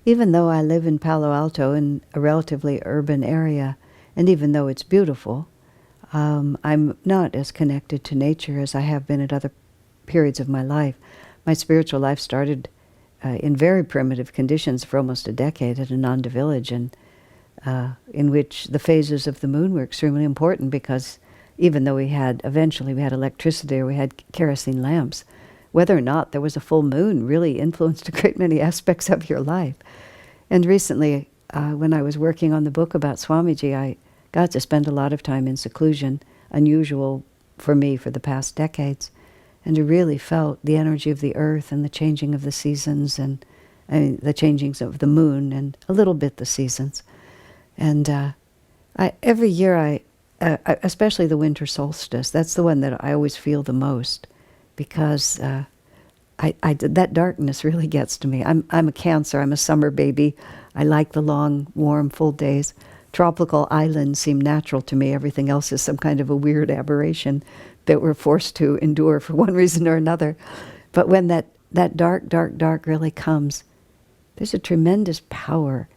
even though I live in Palo Alto in a relatively urban area, and even though it's beautiful, I'm not as connected to nature as I have been at other periods of my life. My spiritual life started in very primitive conditions for almost a decade at Ananda village, and in which the phases of the moon were extremely important, because even though eventually we had electricity or we had kerosene lamps, whether or not there was a full moon really influenced a great many aspects of your life. And recently, when I was working on the book about Swamiji, I got to spend a lot of time in seclusion, unusual for me for the past decades, and I really felt the energy of the earth and the changing of the seasons, and the changings of the moon, and a little bit the seasons. And every year especially the winter solstice, that's the one that I always feel the most, because that darkness really gets to me. I'm a Cancer. I'm a summer baby. I like the long, warm, full days. Tropical islands seem natural to me. Everything else is some kind of a weird aberration that we're forced to endure for one reason or another. But when that dark, dark, dark really comes, there's a tremendous power.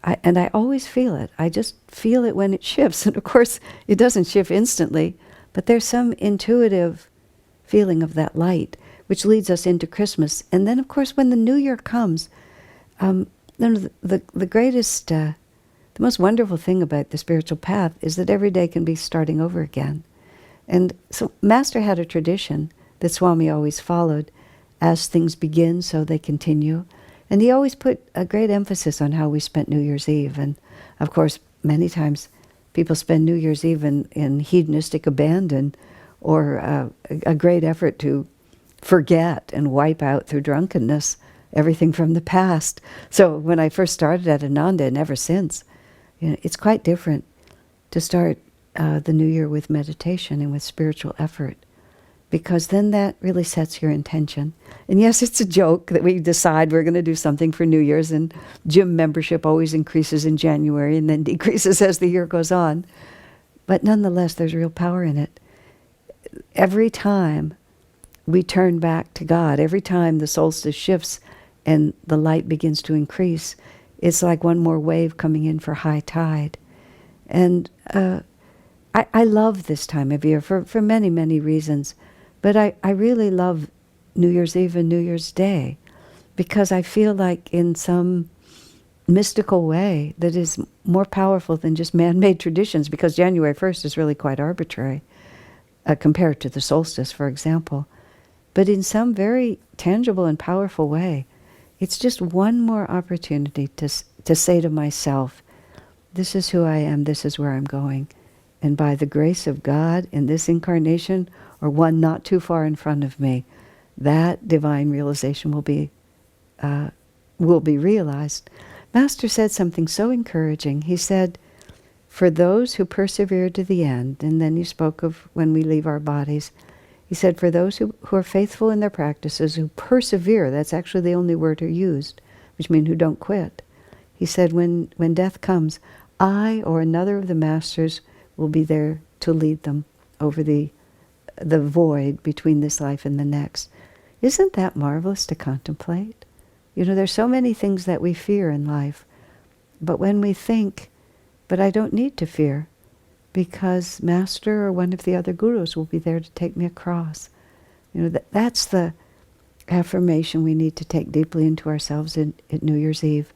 And I always feel it. I just feel it when it shifts. And of course, it doesn't shift instantly, but there's some intuitive feeling of that light, which leads us into Christmas. And then, of course, when the New Year comes, the greatest, the most wonderful thing about the spiritual path is that every day can be starting over again. And so Master had a tradition that Swami always followed. As things begin, so they continue. And he always put a great emphasis on how we spent New Year's Eve. And of course, many times people spend New Year's Eve in hedonistic abandon, or a great effort to forget and wipe out through drunkenness everything from the past. So when I first started at Ananda, and ever since, it's quite different to start the New Year with meditation and with spiritual effort, because then that really sets your intention. And yes, it's a joke that we decide we're going to do something for New Year's, and gym membership always increases in January and then decreases as the year goes on. But nonetheless, there's real power in it. Every time we turn back to God, every time the solstice shifts and the light begins to increase, it's like one more wave coming in for high tide. And I love this time of year for many, many reasons. But I really love New Year's Eve and New Year's Day, because I feel like in some mystical way that is more powerful than just man-made traditions, because January 1st is really quite arbitrary compared to the solstice, for example. But in some very tangible and powerful way, it's just one more opportunity to say to myself, this is who I am, this is where I'm going. And by the grace of God in this incarnation, or one not too far in front of me, that divine realization will be realized. Master said something so encouraging. He said, for those who persevere to the end, and then he spoke of when we leave our bodies, he said, for those who are faithful in their practices, who persevere, that's actually the only word he used, which means who don't quit. He said, when death comes, I or another of the masters will be there to lead them over the void between this life and the next. Isn't that marvelous to contemplate? There's so many things that we fear in life, but when we think, but I don't need to fear, because Master or one of the other gurus will be there to take me across. That's the affirmation we need to take deeply into ourselves at New Year's Eve.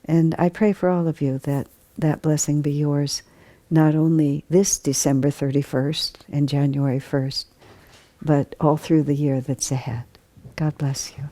And I pray for all of you that that blessing be yours, not only this December 31st and January 1st, but all through the year that's ahead. God bless you.